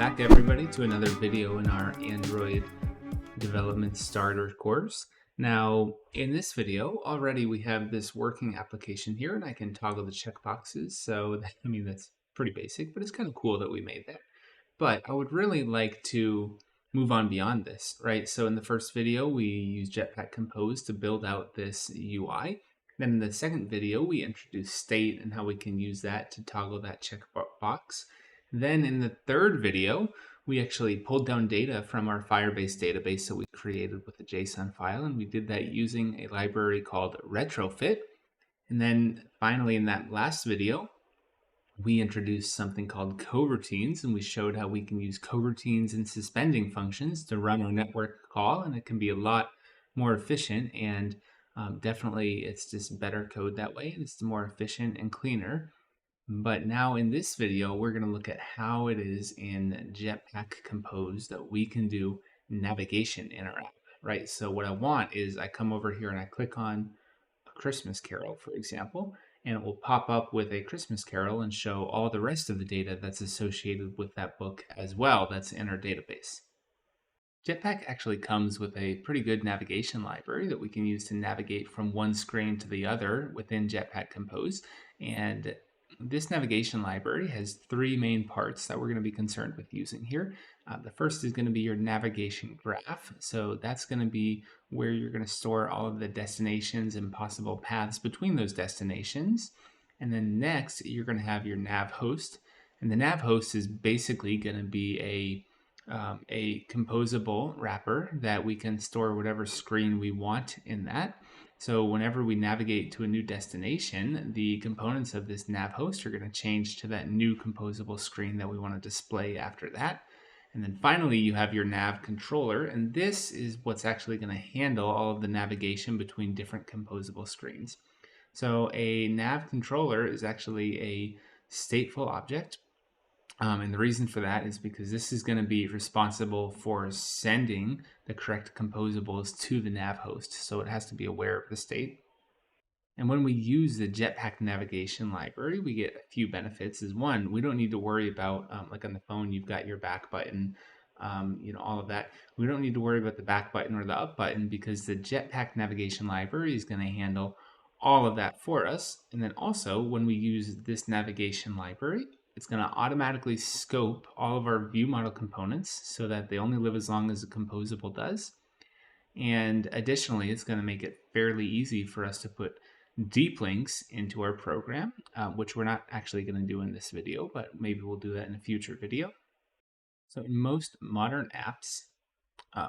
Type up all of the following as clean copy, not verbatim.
back everybody to another video in our Android development starter course. Now in this video already we have this working application here and I can toggle the checkboxes, so that's pretty basic, but it's kind of cool that we made that. But I would really like to move on beyond this, right? So in the first video we used Jetpack Compose to build out this UI. Then in the second video we introduced state and how we can use that to toggle that checkbox. Then in the third video, we actually pulled down data from our Firebase database that we created with a JSON file, and we did that using a library called Retrofit. And then finally, in that last video, we introduced something called coroutines, and we showed how we can use coroutines and suspending functions to run our network call, and it can be a lot more efficient, and definitely it's just better code that way, and it's more efficient and cleaner. But now in this video, we're going to look at how it is in Jetpack Compose that we can do navigation in our app, right? So what I want is I come over here and I click on a Christmas Carol, for example, and it will pop up with a Christmas Carol and show all the rest of the data that's associated with that book as well that's in our database. Jetpack actually comes with a pretty good navigation library that we can use to navigate from one screen to the other within Jetpack Compose. And this navigation library has three main parts that we're going to be concerned with using here. The first is going to be your navigation graph. So that's going to be where you're going to store all of the destinations and possible paths between those destinations. And then next, you're going to have your nav host. And the nav host is basically going to be a composable wrapper that we can store whatever screen we want in that. So whenever we navigate to a new destination, the components of this nav host are going to change to that new composable screen that we want to display after that. And then finally, you have your nav controller, and this is what's actually going to handle all of the navigation between different composable screens. So a nav controller is actually a stateful object. And the reason for that is because this is going to be responsible for sending the correct composables to the nav host. So it has to be aware of the state. And when we use the Jetpack navigation library, we get a few benefits. Is one, we don't need to worry about, like on the phone, you've got your back button, all of that. We don't need to worry about the back button or the up button because the Jetpack navigation library is going to handle all of that for us. And then also, when we use this navigation library, it's going to automatically scope all of our view model components so that they only live as long as a composable does. And additionally, it's going to make it fairly easy for us to put deep links into our program, which we're not actually going to do in this video, but maybe we'll do that in a future video. So in most modern apps,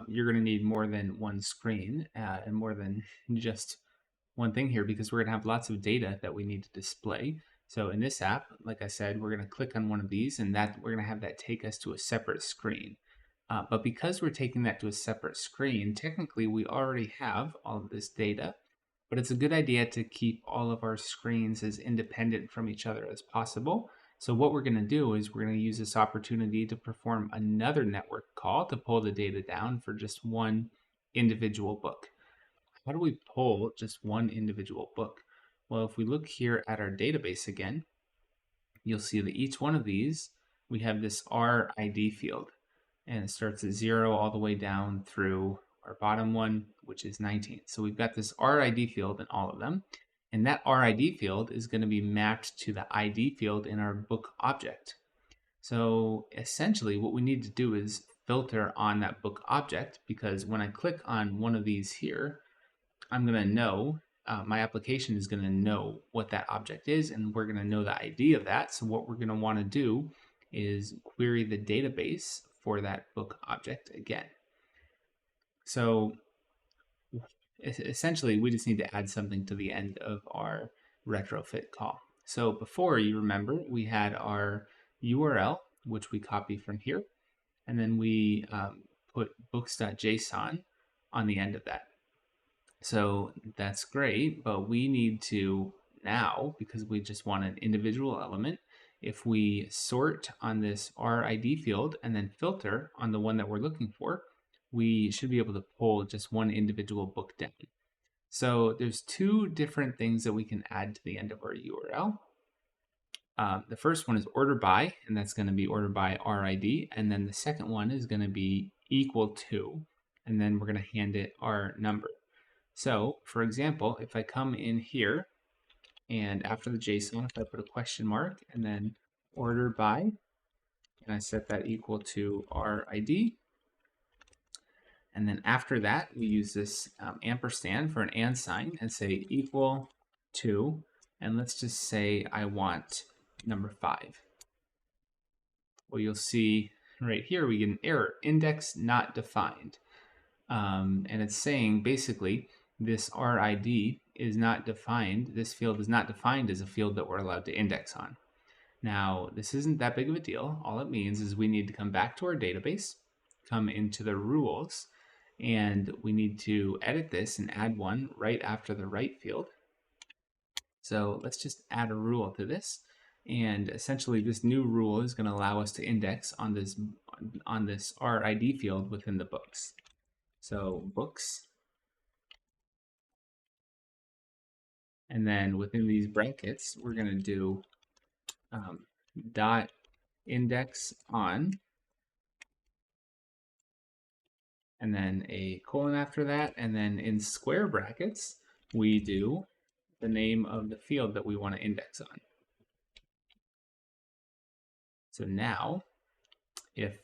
you're going to need more than one screen and more than just one thing here because we're going to have lots of data that we need to display. So in this app, like I said, we're going to click on one of these and that we're going to have that take us to a separate screen. But because we're taking that to a separate screen, technically we already have all of this data, but it's a good idea to keep all of our screens as independent from each other as possible. So what we're going to do is we're going to use this opportunity to perform another network call to pull the data down for just one individual book. How do we pull just one individual book? Well, if we look here at our database again, you'll see that each one of these, we have this RID field, and it starts at 0 all the way down through our bottom one, which is 19. So we've got this RID field in all of them, and that RID field is going to be mapped to the ID field in our book object. So essentially what we need to do is filter on that book object, because when I click on one of these here, I'm going to know, my application is going to know what that object is, and we're going to know the ID of that. So what we're going to want to do is query the database for that book object again. So essentially, we just need to add something to the end of our retrofit call. So before, you remember, we had our URL, which we copy from here, and then we put books.json on the end of that. So that's great, but we need to now, because we just want an individual element, if we sort on this RID field and then filter on the one that we're looking for, we should be able to pull just one individual book down. So there's two different things that we can add to the end of our URL. The first one is order by, and that's going to be order by RID. And then the second one is going to be equal to, and then we're going to hand it our number. So, for example, if I come in here and after the JSON, if I put a question mark and then order by, and I set that equal to RID, and then after that, we use this ampersand for an and sign and say equal to, and let's just say I want number 5. Well, you'll see right here we get an error, index not defined. And it's saying basically this RID is not defined, this field is not defined as a field that we're allowed to index on. Now, this isn't that big of a deal. All it means is we need to come back to our database, come into the rules, and we need to edit this and add one right after the right field. So let's just add a rule to this. And essentially this new rule is going to allow us to index on this RID field within the books. So books, and then within these brackets, we're going to do dot index on, and then a colon after that, and then in square brackets, we do the name of the field that we want to index on. So now, if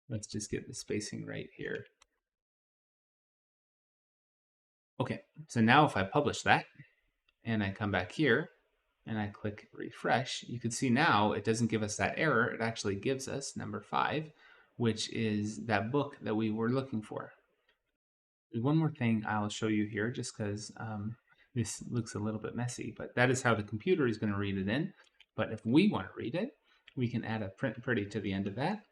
let's just get the spacing right here. Okay, so now if I publish that and I come back here and I click refresh, you can see now it doesn't give us that error. It actually gives us number 5, which is that book that we were looking for. There's one more thing I'll show you here just because this looks a little bit messy, but that is how the computer is going to read it in. But if we want to read it, we can add a print pretty to the end of that.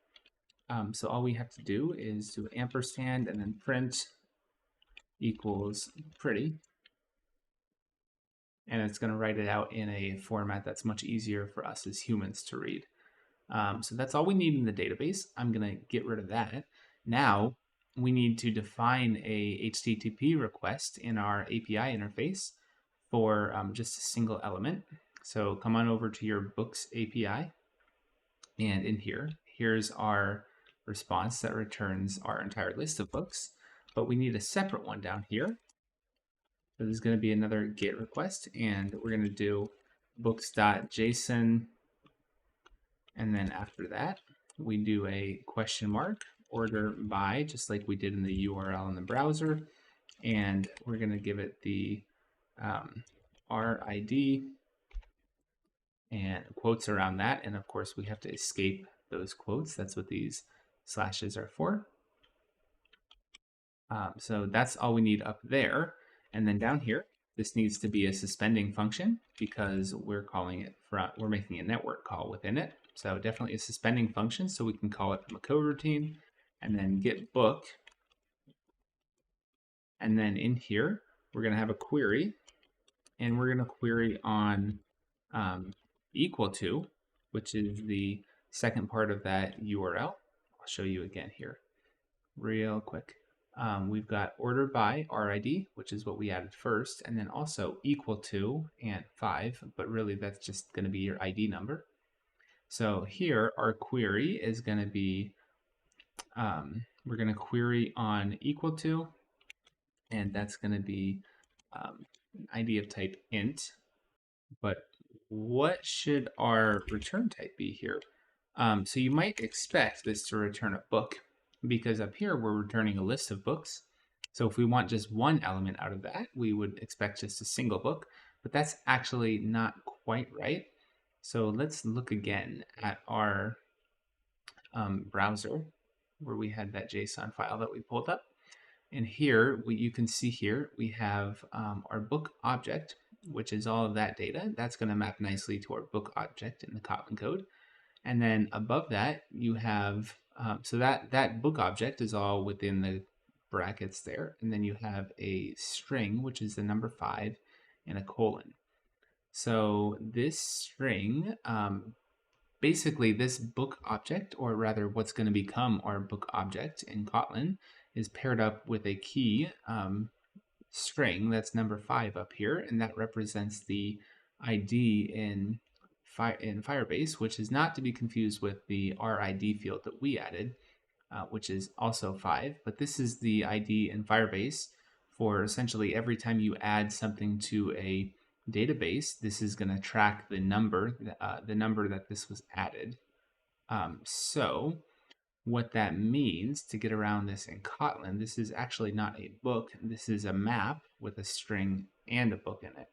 So all we have to do is do ampersand and then print equals pretty. And it's going to write it out in a format that's much easier for us as humans to read. So that's all we need in the database. I'm going to get rid of that. Now we need to define a HTTP request in our API interface for just a single element. So come on over to your Books API, and in here, here's our response that returns our entire list of books, but we need a separate one down here. So there's going to be another GET request, and we're going to do books.json, and then after that, we do a question mark, order by, just like we did in the URL in the browser, and we're going to give it the RID and quotes around that, and of course we have to escape those quotes. That's what these slashes are for. So that's all we need up there. And then down here, this needs to be a suspending function because we're calling it we're making a network call within it. So definitely a suspending function, so we can call it from a coroutine, and then get book. And then in here, we're going to have a query, and we're going to query on equal to, which is the second part of that URL. I'll show you again here real quick. We've got order by RID, which is what we added first, and then also equal to and 5, but really that's just going to be your ID number. So here our query is going to be, we're going to query on equal to, and that's going to be an ID of type int. But what should our return type be here? So you might expect this to return a book, because up here we're returning a list of books. So if we want just one element out of that, we would expect just a single book, but that's actually not quite right. So let's look again at our browser where we had that JSON file that we pulled up. And here, you can see here, we have our book object, which is all of that data. That's going to map nicely to our book object in the Kotlin code. And then above that, you have, so that book object is all within the brackets there. And then you have a string, which is the number 5, and a colon. So this string, basically this book object, or rather what's going to become our book object in Kotlin, is paired up with a key string, that's number 5 up here, and that represents the ID in Firebase, which is not to be confused with the RID field that we added, which is also 5. But this is the ID in Firebase for essentially every time you add something to a database, this is going to track the number that this was added. So what that means to get around this in Kotlin, this is actually not a book. This is a map with a string and a book in it.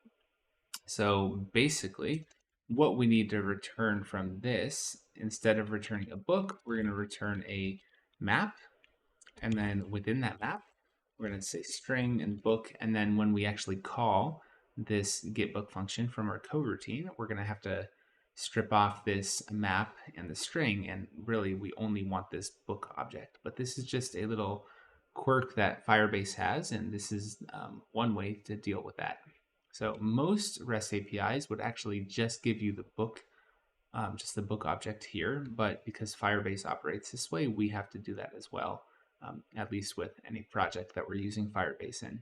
So basically, what we need to return from this, instead of returning a book, we're going to return a map. And then within that map, we're going to say string and book. And then when we actually call this getBook function from our coroutine, we're going to have to strip off this map and the string. And really, we only want this book object. But this is just a little quirk that Firebase has. And this is one way to deal with that. So most REST APIs would actually just give you the book, just the book object here. But because Firebase operates this way, we have to do that as well. At least with any project that we're using Firebase in.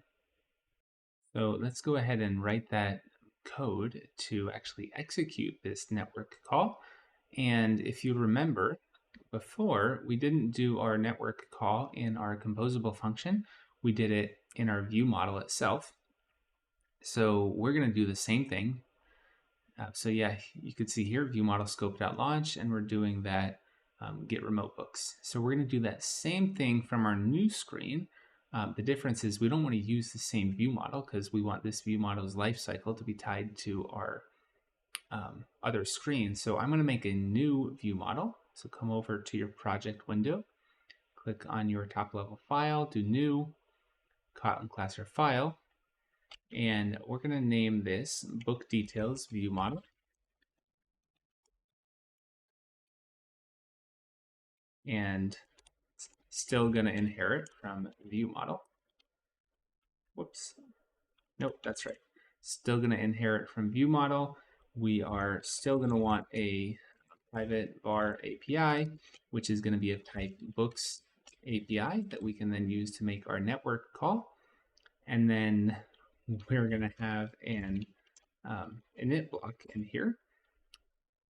So let's go ahead and write that code to actually execute this network call. And if you remember, before we didn't do our network call in our composable function, we did it in our view model itself. So we're going to do the same thing. So yeah, you could see here, view model scope.launch, and we're doing that get remote books. So we're going to do that same thing from our new screen. The difference is we don't want to use the same view model because we want this view model's lifecycle to be tied to our other screen. So I'm going to make a new view model. So come over to your project window, click on your top level file, do new, Kotlin class or file, and we're going to name this book details view model. And still going to inherit from view model. Whoops. Nope, that's right. Still going to inherit from view model. We are still going to want a private var API, which is going to be of type books API that we can then use to make our network call. And then we're going to have an init block in here.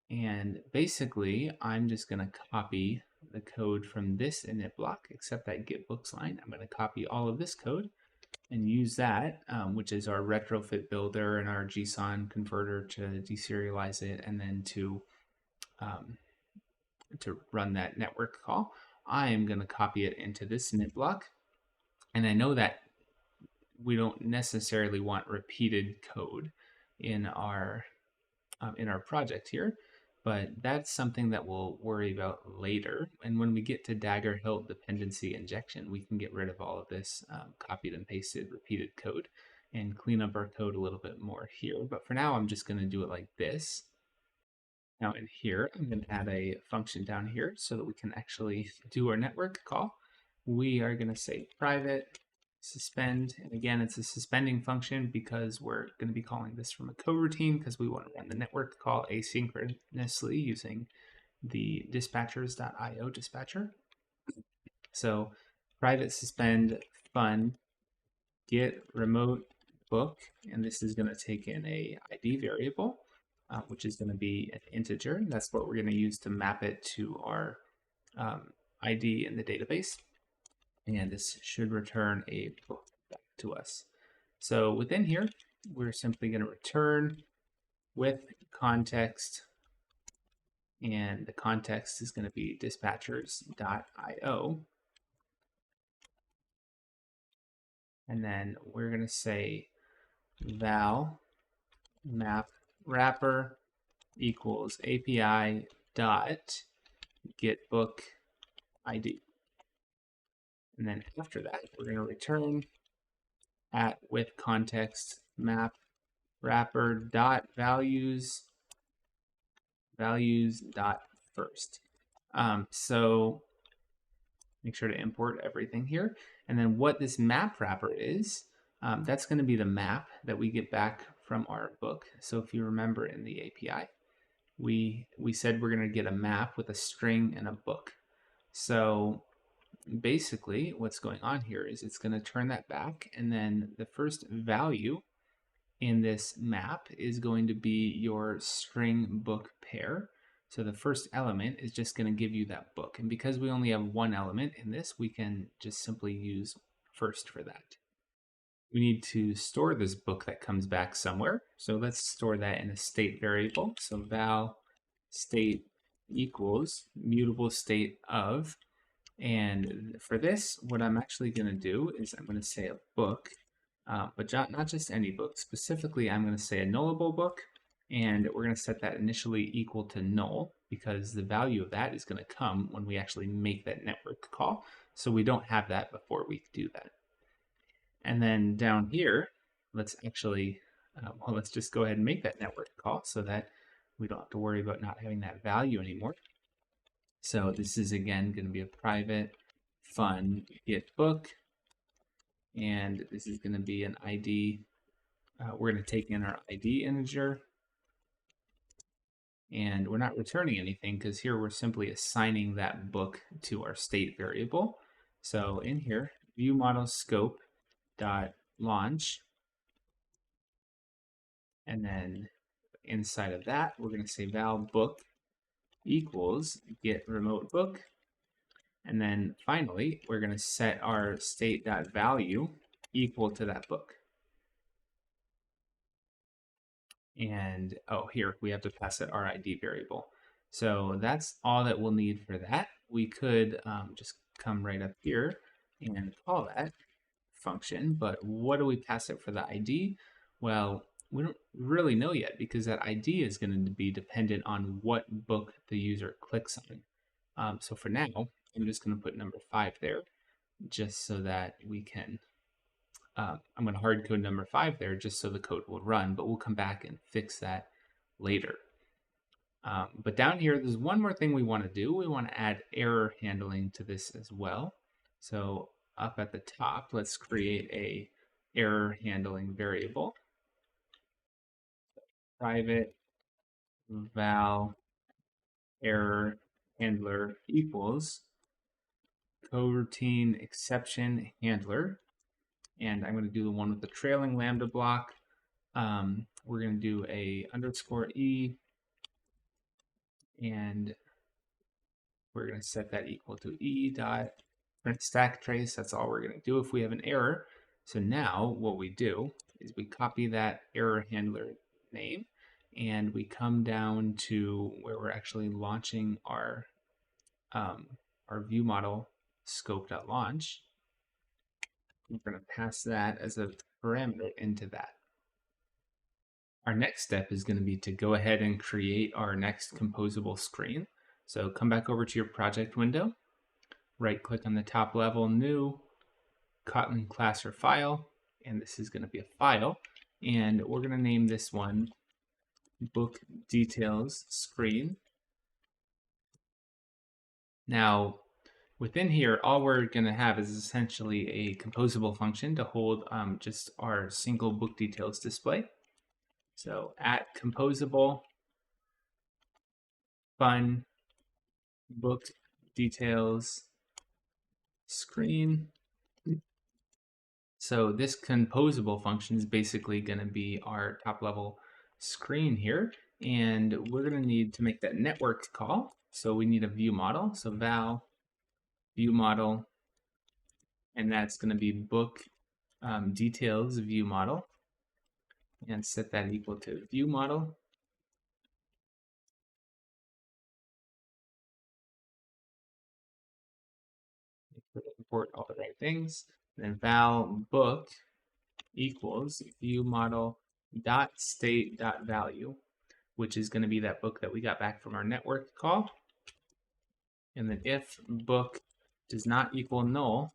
And basically, I'm just going to copy the code from this init block, except that getBooks line. I'm going to copy all of this code and use that, which is our retrofit builder and our JSON converter to deserialize it and then to run that network call. I am going to copy it into this init block. And I know that we don't necessarily want repeated code in our project here, but that's something that we'll worry about later. And when we get to Dagger Hilt dependency injection, we can get rid of all of this copied and pasted repeated code and clean up our code a little bit more here. But for now, I'm just going to do it like this. Now in here, I'm going to add a function down here so that we can actually do our network call. We are going to say private suspend, and again, it's a suspending function because we're going to be calling this from a coroutine because we want to run the network call asynchronously using the dispatchers.io dispatcher. So private suspend fun get remote book, and this is going to take in a ID variable, which is going to be an integer. That's what we're going to use to map it to our ID in the database. And this should return a book back to us. So within here, we're simply going to return with context, and the context is going to be dispatchers.io. And then we're going to say val map wrapper equals API dot get book ID. And then after that, we're going to return at with context map wrapper dot values dot first. So make sure to import everything here. And then what this map wrapper is, that's going to be the map that we get back from our book. So if you remember in the API, we said we're going to get a map with a string and a book. So basically what's going on here is it's going to turn that back, and then the first value in this map is going to be your string book pair. So the first element is just going to give you that book. And because we only have one element in this, we can just simply use first for that. We need to store this book that comes back somewhere. So let's store that in a state variable. So val state equals mutable state of. And for this, what I'm actually going to do is I'm going to say a book, but not just any book. Specifically, I'm going to say a nullable book, and we're going to set that initially equal to null because the value of that is going to come when we actually make that network call. So we don't have that before we do that. And then down here, let's actually, let's just go ahead and make that network call so that we don't have to worry about not having that value anymore. So this is again going to be a private fun get book, and this is going to be an ID. We're going to take in our ID integer, and we're not returning anything because here we're simply assigning that book to our state variable. So in here, view model scope dot launch, and then inside of that, we're going to say val book equals get remote book. And then finally, we're going to set our state.value equal to that book. And here we have to pass it our ID variable. So that's all that we'll need for that. We could just come right up here and call that function, but what do we pass it for the ID? Well, we don't really know yet because that ID is going to be dependent on what book the user clicks on. So for now, I'm just going to put number 5 there just so that we can, I'm going to hard code number 5 there just so the code will run, but we'll come back and fix that later. But down here, there's one more thing we want to do. We want to add error handling to this as well. So up at the top, let's create a error handling variable. Private val error handler equals coroutine exception handler. And I'm going to do the one with the trailing lambda block. We're going to do a underscore e, and we're going to set that equal to e dot print stack trace. That's all we're going to do if we have an error. So now what we do is we copy that error handler name, and we come down to where we're actually launching our view model scope.launch. We're going to pass that as a parameter into that. Our next step is going to be to go ahead and create our next composable screen. So come back over to your project window, right click on the top level, new, Kotlin class or file, and this is going to be a file, and we're going to name this one book details screen. Now within here, all we're going to have is essentially a composable function to hold just our single book details display. So at composable fun book details screen. So this composable function is basically going to be our top level screen here, and we're going to need to make that network call. So we need a view model. So val view model, and that's going to be book details view model, and set that equal to view model. Import all the right things. Then val book equals view model dot state dot value, which is going to be that book that we got back from our network call. And then if book does not equal null,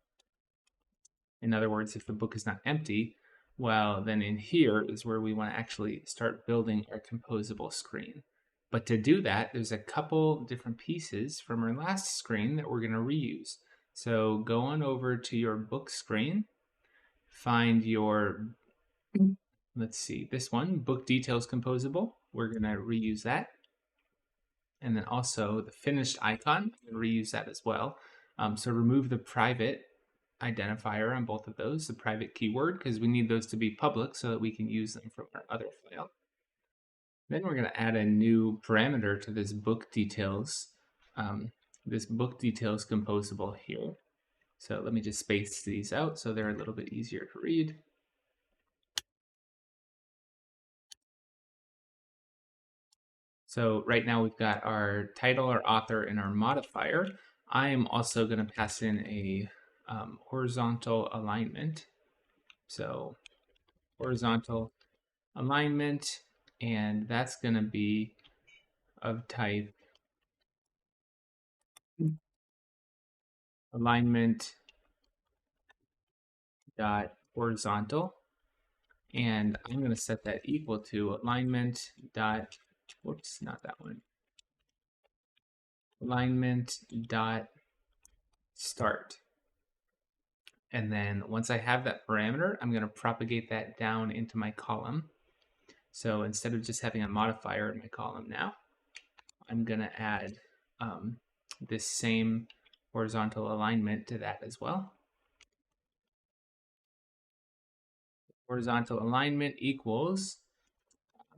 in other words, if the book is not empty, well, then in here is where we want to actually start building our composable screen. But to do that, there's a couple different pieces from our last screen that we're going to reuse. So go on over to your book screen, find your, let's see, this one, book details composable. We're going to reuse that. And then also the finished icon, reuse that as well. So remove the private identifier on both of those, the private keyword, because we need those to be public so that we can use them from our other file. Then we're going to add a new parameter to this book details composable here. So let me just space these out so they're a little bit easier to read. So right now we've got our title, our author, and our modifier. I am also going to pass in a horizontal alignment. So horizontal alignment, and that's going to be of type alignment dot horizontal, and I'm going to set that equal to alignment dot, whoops, not that one, alignment dot start. And then once I have that parameter, I'm going to propagate that down into my column. So instead of just having a modifier in my column now, I'm going to add this same horizontal alignment to that as well. Horizontal alignment equals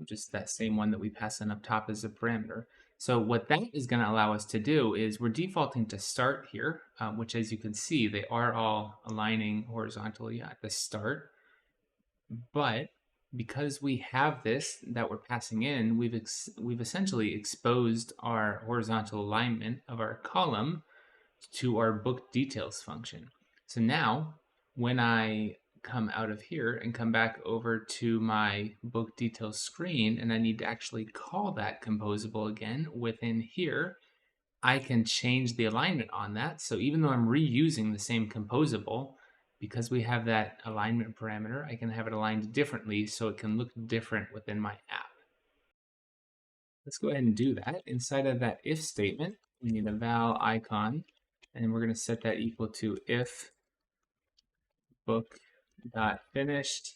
just that same one that we pass in up top as a parameter. So what that is going to allow us to do is we're defaulting to start here, which as you can see, they are all aligning horizontally at the start. But because we have this that we're passing in, we've essentially exposed our horizontal alignment of our column to our book details function. So now when I come out of here and come back over to my book details screen and I need to actually call that composable again within here, I can change the alignment on that. So even though I'm reusing the same composable, because we have that alignment parameter, I can have it aligned differently so it can look different within my app. Let's go ahead and do that. Inside of that if statement, we need a val icon, and we're going to set that equal to if book dot finished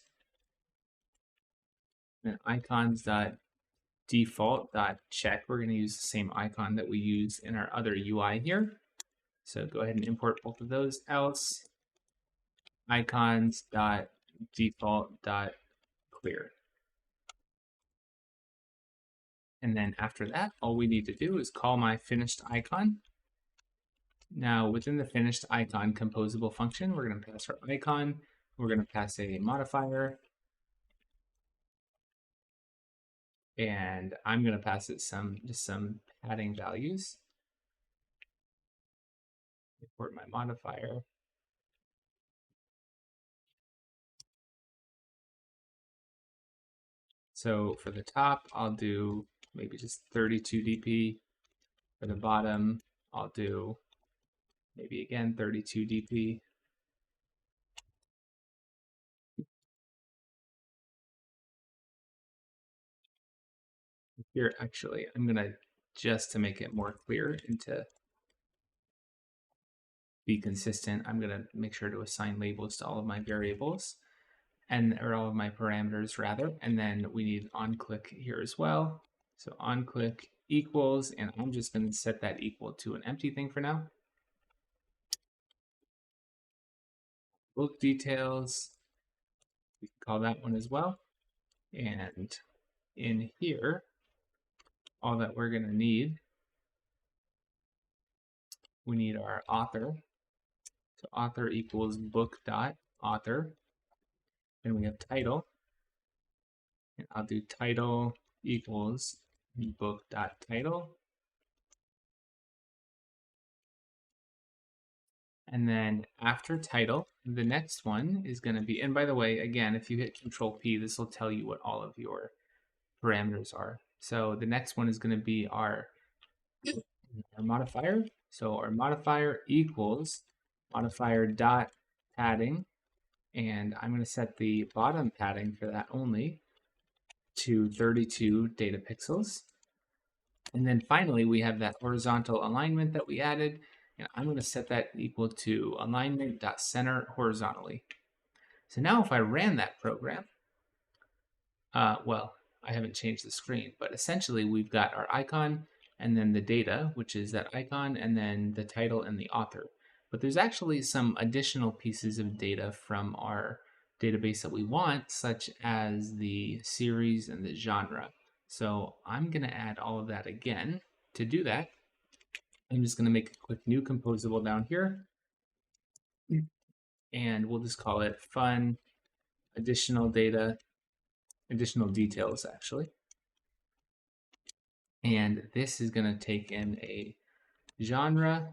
and icons dot default dot check. We're going to use the same icon that we use in our other UI here. So go ahead and import both of those, else icons dot default dot clear. And then after that, all we need to do is call my finished icon. Now within the finished icon composable function, we're going to pass our icon, we're going to pass a modifier, and I'm going to pass it just some padding values. Import my modifier. So for the top, I'll do maybe just 32 dp. For the bottom, I'll do maybe again 32 dp. Here, actually, I'm gonna, just to make it more clear and to be consistent, I'm gonna make sure to assign labels to all of my variables, or all of my parameters rather, and then we need onClick here as well. So onClick equals, and I'm just gonna set that equal to an empty thing for now. Book details, we can call that one as well. And in here, all that we're gonna need, we need our author. So author equals book dot author. Then we have title. And I'll do title equals book dot title. And then after title, the next one is going to be, and by the way, again, if you hit Control P, this will tell you what all of your parameters are. So the next one is going to be our modifier. So our modifier equals modifier dot padding, and I'm going to set the bottom padding for that only to 32 data pixels. And then finally, we have that horizontal alignment that we added, and I'm going to set that equal to alignment.center horizontally. So now if I ran that program, well, I haven't changed the screen, but essentially we've got our icon and then the data, which is that icon, and then the title and the author. but there's actually some additional pieces of data from our database that we want, such as the series and the genre. So I'm going to add all of that again. To do that, I'm just going to make a quick new composable down here, and we'll just call it fun additional data, additional details actually. And this is going to take in a genre,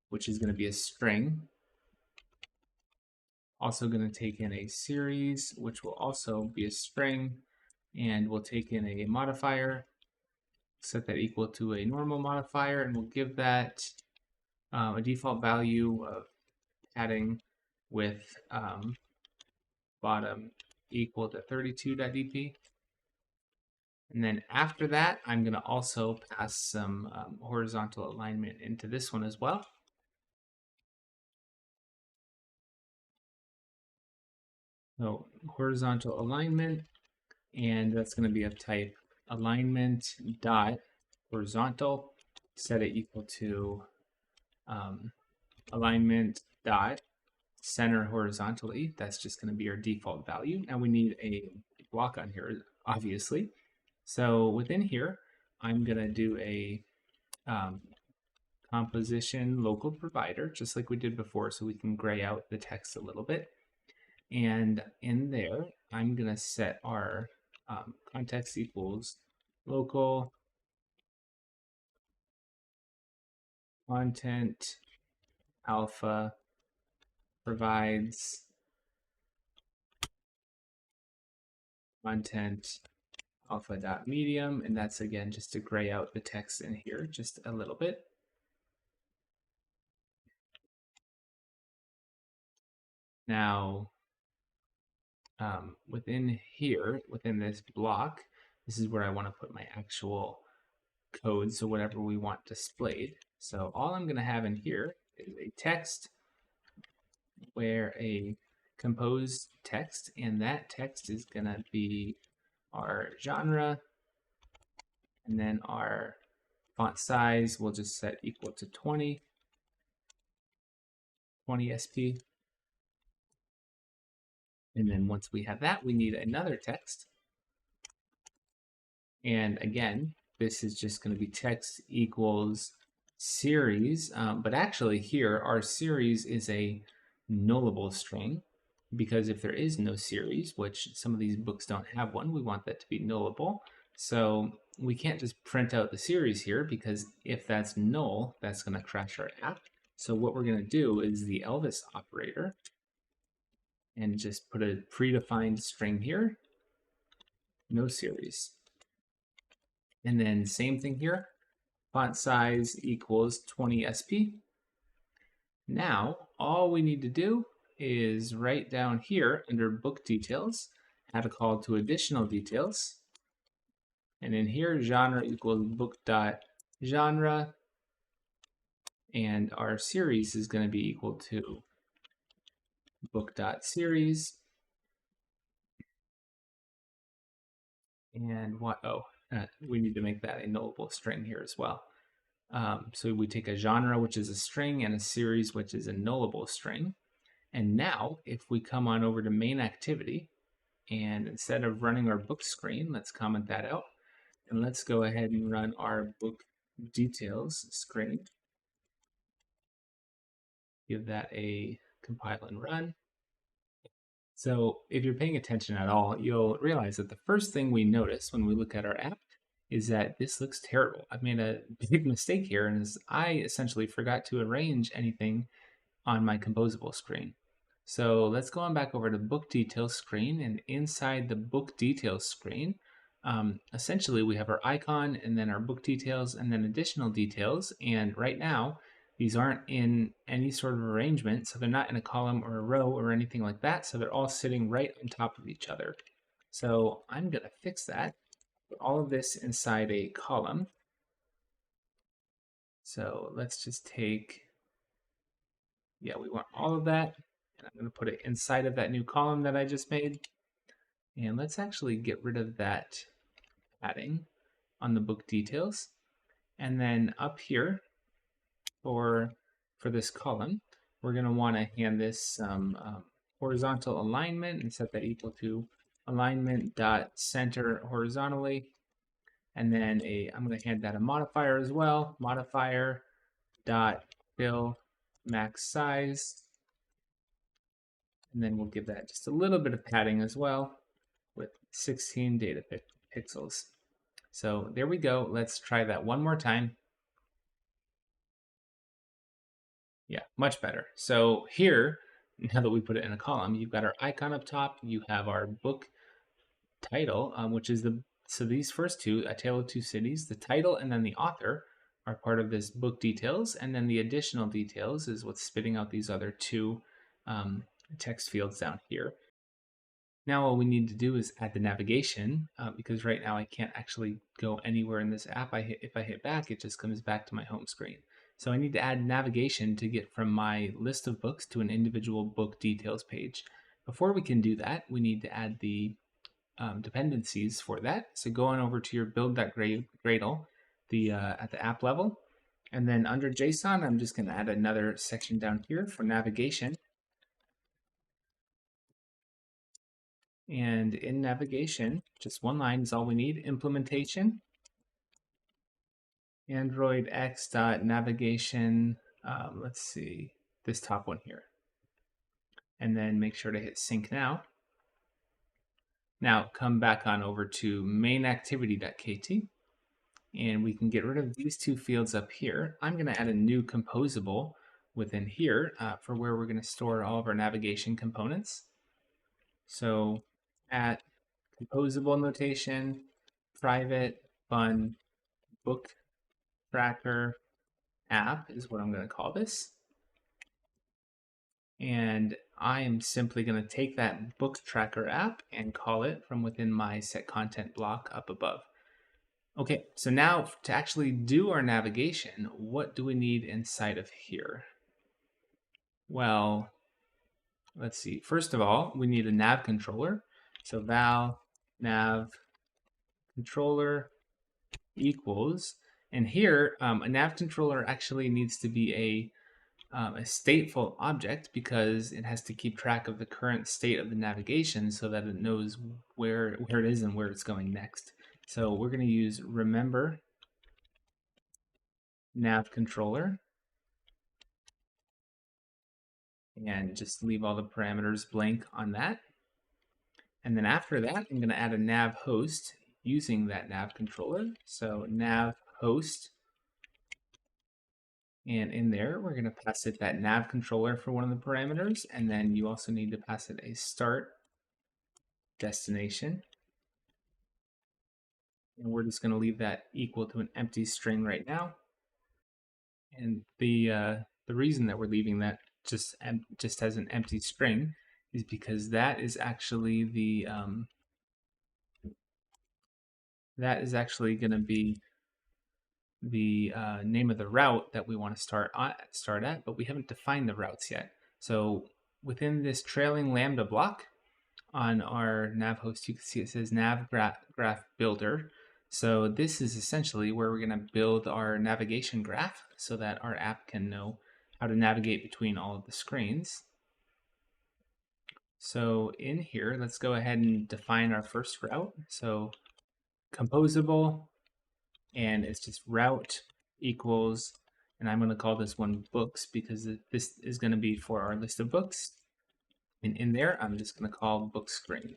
which is going to be a string. Also going to take in a series, which will also be a string, and we'll take in a modifier, set that equal to a normal modifier, and we'll give that a default value of padding with bottom equal to 32.dp. And then after that, I'm going to also pass some horizontal alignment into this one as well. So horizontal alignment, and that's going to be of type alignment dot horizontal. Set it equal to alignment dot center horizontally. That's just going to be our default value. Now we need a block on here, obviously. So within here, I'm going to do a composition local provider, just like we did before, so we can gray out the text a little bit. And in there, I'm going to set our context equals local content alpha provides content alpha dot medium, and that's again just to gray out the text in here just a little bit. Now, within here, within this block, this is where I want to put my actual code, so whatever we want displayed. So all I'm going to have in here is a text where a composed text, and that text is going to be our genre, and then our font size we'll just set equal to 20 SP. And then once we have that, we need another text. And again, this is just going to be text equals series. But actually here, our series is a nullable string, because if there is no series, which some of these books don't have one, we want that to be nullable. So we can't just print out the series here, because if that's null, that's going to crash our app. So what we're going to do is the Elvis operator, and just put a predefined string here, no series. And then same thing here, font size equals 20 SP. Now, all we need to do is write down here under book details, add a call to additional details. And in here, genre equals book dot genre. And our series is going to be equal to book.series. And what? We need to make that a nullable string here as well. So we take a genre, which is a string, and a series, which is a nullable string. And now, if we come on over to main activity, and instead of running our book screen, let's comment that out. And let's go ahead and run our book details screen. Give that a compile and run. So if you're paying attention at all, you'll realize that the first thing we notice when we look at our app is that this looks terrible. I've made a big mistake here, and I essentially forgot to arrange anything on my composable screen. So let's go on back over to book details screen, and inside the book details screen, essentially we have our icon and then our book details and then additional details. And right now, these aren't in any sort of arrangement, so they're not in a column or a row or anything like that. So they're all sitting right on top of each other. So I'm going to fix that. Put all of this inside a column. So let's just take, yeah, we want all of that. And I'm going to put it inside of that new column that I just made. And let's actually get rid of that padding on the book details. And then up here for for this column, we're going to want to hand this some horizontal alignment and set that equal to alignment.center horizontally. And then I'm going to hand that a modifier as well, modifier dot fill max size. And then we'll give that just a little bit of padding as well with 16 data pixels. So there we go. Let's try that one more time. Yeah, much better. So here, now that we put it in a column, you've got our icon up top. You have our book title, which is so these first two, A Tale of Two Cities, the title and then the author are part of this book details. And then the additional details is what's spitting out these other two text fields down here. Now all we need to do is add the navigation, because right now I can't actually go anywhere in this app. If I hit back, it just comes back to my home screen. So I need to add navigation to get from my list of books to an individual book details page. Before we can do that, we need to add the dependencies for that. So go on over to your build.gradle at the app level. And then under JSON, I'm just going to add another section down here for navigation. And in navigation, just one line is all we need. Implementation, Android X.navigation, let's see, this top one here. And then make sure to hit sync now. Now come back on over to mainActivity.kt, and we can get rid of these two fields up here. I'm going to add a new composable within here for where we're going to store all of our navigation components. So at composable notation, private fun book tracker app is what I'm going to call this. And I am simply going to take that book tracker app and call it from within my set content block up above. Okay, so now to actually do our navigation, what do we need inside of here? Well, let's see. First of all, we need a nav controller. So val nav controller equals, and here a nav controller actually needs to be a stateful object because it has to keep track of the current state of the navigation so that it knows where it is and where it's going next. So we're going to use remember nav controller and just leave all the parameters blank on that. And then after that, I'm going to add a nav host using that nav controller. So nav host, and in there we're going to pass it that nav controller for one of the parameters, and then you also need to pass it a start destination. And we're just going to leave that equal to an empty string right now. And the reason that we're leaving that just as an empty string is because that is actually the going to be the name of the route that we want to start at, but we haven't defined the routes yet. So within this trailing lambda block on our nav host, you can see it says nav graph builder. So this is essentially where we're going to build our navigation graph so that our app can know how to navigate between all of the screens. So in here, let's go ahead and define our first route. So composable, and it's just route equals, and I'm going to call this one books because this is going to be for our list of books. And in there, I'm just going to call book screen.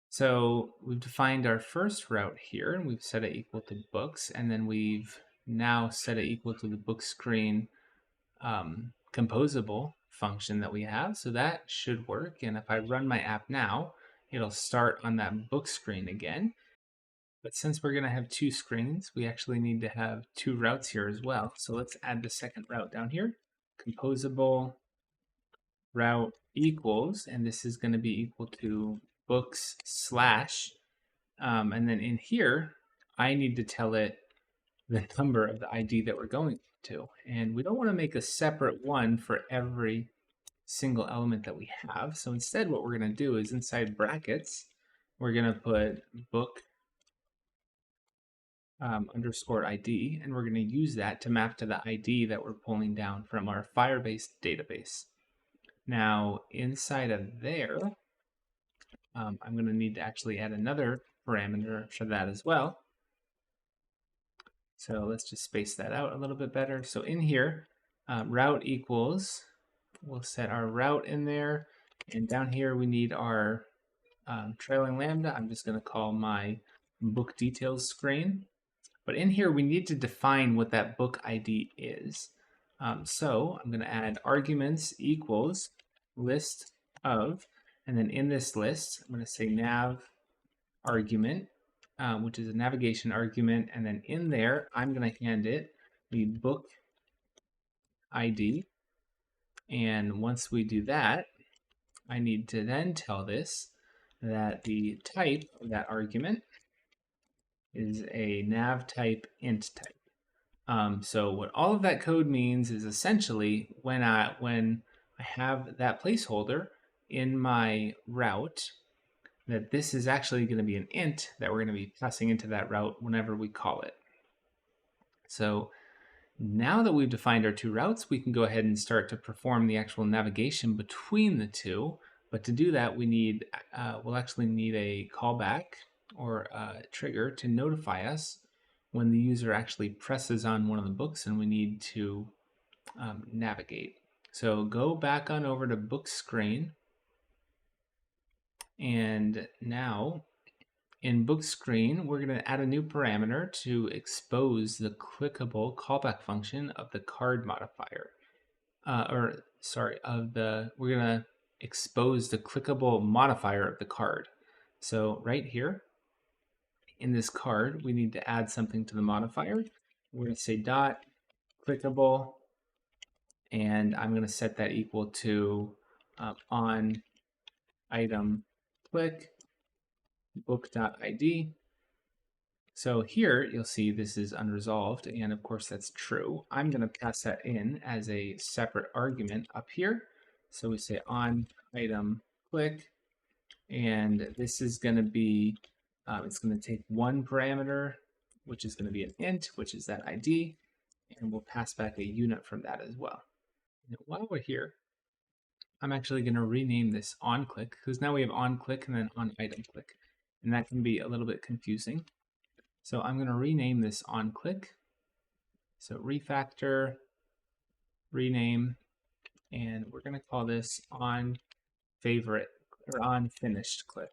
So we've defined our first route here, and we've set it equal to books, and then we've now set it equal to the book screen composable function that we have. So that should work. And if I run my app now, it'll start on that book screen again. But since we're going to have two screens, we actually need to have two routes here as well. So let's add the second route down here. Composable route equals, and this is going to be equal to books slash, and then in here, I need to tell it the number of the ID that we're going to. And we don't want to make a separate one for every single element that we have. So instead, what we're going to do is inside brackets, we're going to put book underscore ID, and we're going to use that to map to the ID that we're pulling down from our Firebase database. Now, inside of there, I'm going to need to actually add another parameter for that as well. So let's just space that out a little bit better. So in here, route equals, we'll set our route in there. And down here, we need our trailing lambda. I'm just going to call my book details screen. But in here, we need to define what that book ID is. So I'm going to add arguments equals list of, and then in this list, I'm going to say nav argument, which is a navigation argument, and then in there, I'm going to hand it the book ID. And once we do that, I need to then tell this that the type of that argument is a nav type int type. So what all of that code means is essentially when I have that placeholder in my route, that this is actually going to be an int that we're going to be passing into that route whenever we call it. So now that we've defined our two routes, we can go ahead and start to perform the actual navigation between the two. But to do that, we'll actually need a callback or a trigger to notify us when the user actually presses on one of the books and we need to navigate. So go back on over to book screen. And now in book screen, we're going to add a new parameter to expose the clickable callback function of the card modifier. We're going to expose the clickable modifier of the card. So right here in this card, we need to add something to the modifier. We're going to say dot clickable, and I'm going to set that equal to on item click book.id. So here you'll see this is unresolved, and of course that's true. I'm going to pass that in as a separate argument up here. So we say on item click, and this is going to be, it's going to take one parameter, which is going to be an int, which is that ID, and we'll pass back a unit from that as well. Now, while we're here, I'm actually going to rename this on click, because now we have on click and then on item click, and that can be a little bit confusing. So I'm going to rename this on click. So refactor, rename, and we're going to call this on favorite or on finished click.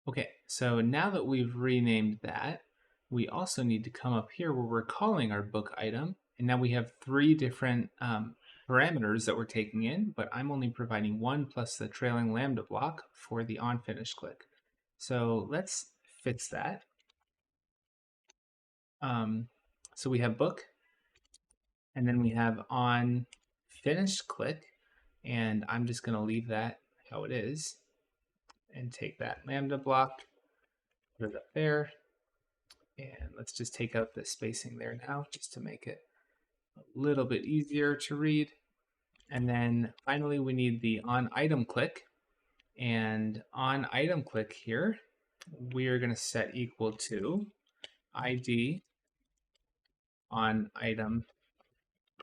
Okay, so now that we've renamed that, we also need to come up here where we're calling our book item, and now we have three different parameters that we're taking in, but I'm only providing one plus the trailing lambda block for the on finished click. So let's fix that. So we have book, and then we have on finished click, and I'm just going to leave that how it is and take that lambda block, put it up there, and let's just take out the spacing there now just to make it a little bit easier to read. And then finally we need the on item click, and on item click here we are going to set equal to ID on item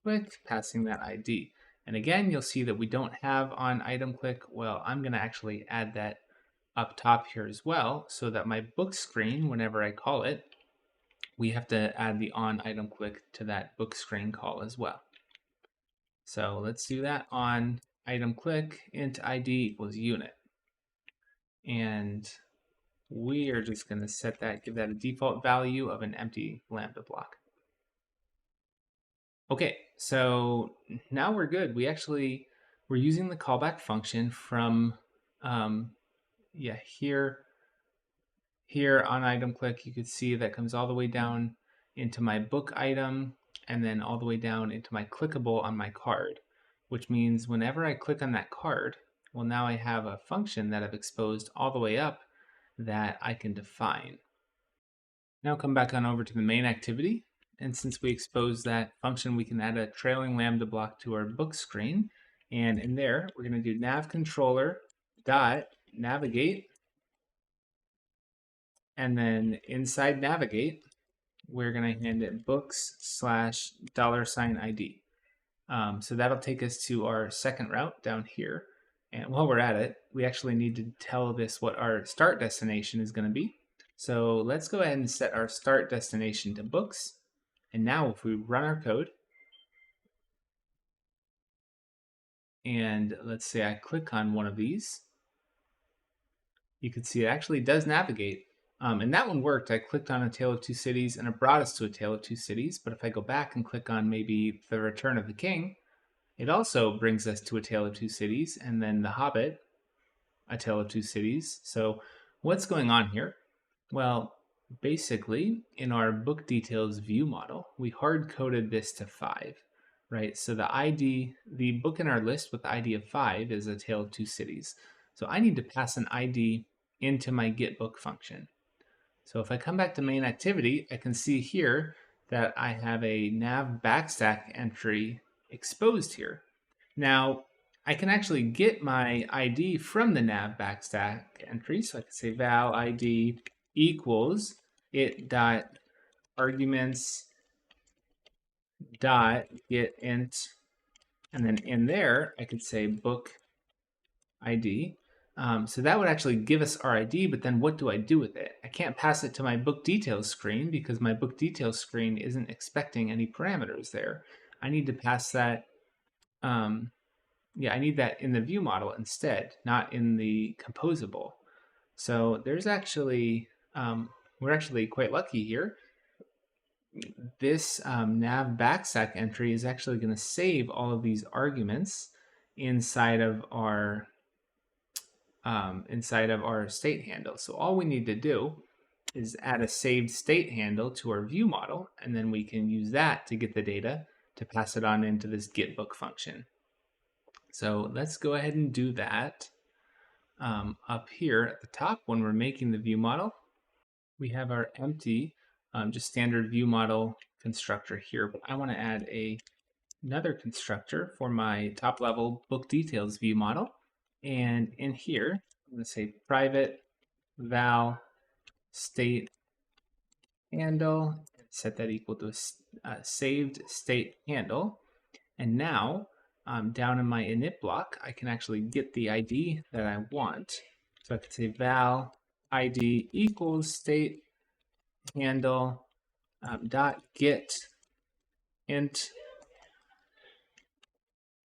click, passing that ID. And again, you'll see that we don't have on item click. Well, I'm going to actually add that up top here as well, so that my book screen, whenever I call it, we have to add the on item click to that book screen call as well. So let's do that. On item click int ID equals unit. And we are just going to set that, give that a default value of an empty lambda block. Okay, so now we're good. We're using the callback function from, here on item click, you could see that comes all the way down into my book item, and then all the way down into my clickable on my card, which means whenever I click on that card, well, now I have a function that I've exposed all the way up that I can define. Now come back on over to the main activity. And since we exposed that function, we can add a trailing lambda block to our book screen. And in there, we're going to do nav controller dot navigate And then inside navigate, we're going to hand it books/$ID. So that'll take us to our second route down here. And while we're at it, we actually need to tell this what our start destination is going to be. So let's go ahead and set our start destination to books. And now if we run our code, and let's say I click on one of these, you can see it actually does navigate. And that one worked. I clicked on A Tale of Two Cities and it brought us to A Tale of Two Cities. But if I go back and click on maybe The Return of the King, it also brings us to A Tale of Two Cities, and then The Hobbit, A Tale of Two Cities. So what's going on here? Well, basically, in our book details view model, we hard-coded this to 5, right? So the book in our list with the ID of 5 is A Tale of Two Cities. So I need to pass an ID into my getBook function. So if I come back to main activity, I can see here that I have a nav backstack entry exposed here. Now, I can actually get my ID from the nav backstack entry. So I can say val ID equals it dot arguments dot get int, and then in there I could say book ID. So that would actually give us our ID, but then what do I do with it? I can't pass it to my book details screen because my book details screen isn't expecting any parameters there. I need to pass that, I need that in the view model instead, not in the composable. So there's actually, we're actually quite lucky here. This nav backstack entry is actually going to save all of these arguments inside of our state handle. So all we need to do is add a saved state handle to our view model, and then we can use that to get the data to pass it on into this getBook function. So let's go ahead and do that. Up here at the top, when we're making the view model, we have our empty, just standard view model constructor here, but I want to add another constructor for my top level book details view model. And in here, I'm going to say private val state handle, set that equal to a saved state handle. And now, down in my init block, I can actually get the ID that I want. So I could say val ID equals state handle dot get int,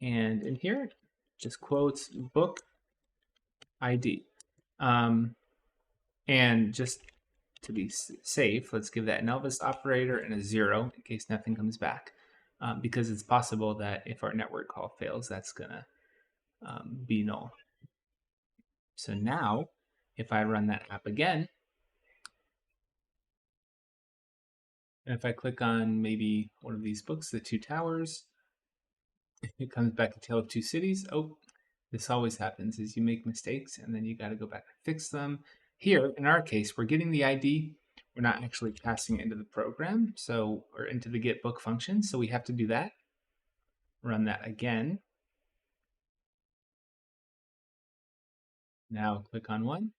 and in here, just quotes book ID. And just to be safe, let's give that an Elvis operator and a 0 in case nothing comes back. Because it's possible that if our network call fails, that's gonna be null. So now, if I run that app again, and if I click on maybe one of these books, The Two Towers, it comes back to Tale of Two Cities. Oh, this always happens, is you make mistakes and then you got to go back and fix them. Here, in our case, we're getting the ID. We're not actually passing it into the program, or into the getBook function, so we have to do that. Run that again. Now click on one.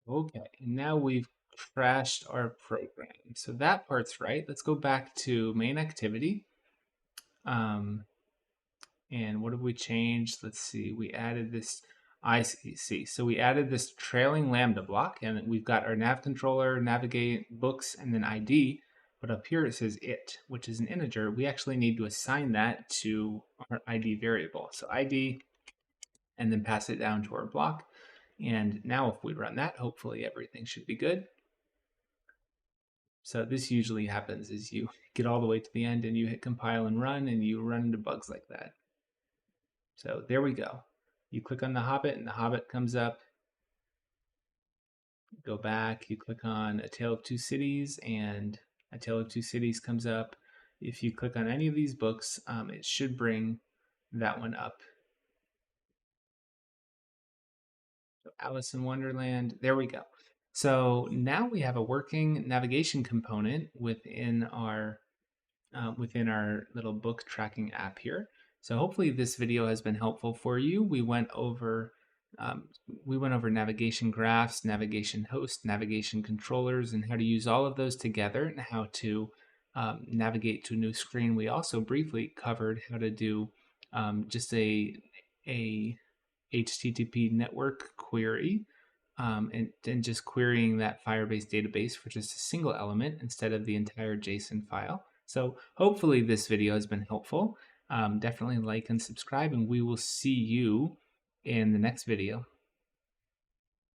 Okay, and now we've crashed our program. So that part's right. Let's go back to main activity. And what have we changed? Let's see, we added this ICC. So we added this trailing lambda block, and we've got our nav controller, navigate, books, and then ID. But up here it says it, which is an integer. We actually need to assign that to our ID variable. So ID, and then pass it down to our block. And now if we run that, hopefully everything should be good. So this usually happens is you get all the way to the end and you hit compile and you run into bugs like that. So there we go. You click on The Hobbit and The Hobbit comes up. Go back, you click on A Tale of Two Cities and A Tale of Two Cities comes up. If you click on any of these books, it should bring that one up. So Alice in Wonderland, there we go. So now we have a working navigation component within our little book tracking app here. So hopefully this video has been helpful for you. We went over Um, we went over navigation graphs, navigation host, navigation controllers, and how to use all of those together and how to navigate to a new screen. We also briefly covered how to do just a HTTP network query and just querying that Firebase database for just a single element instead of the entire JSON file. So hopefully this video has been helpful. Definitely like and subscribe, and we will see you in the next video.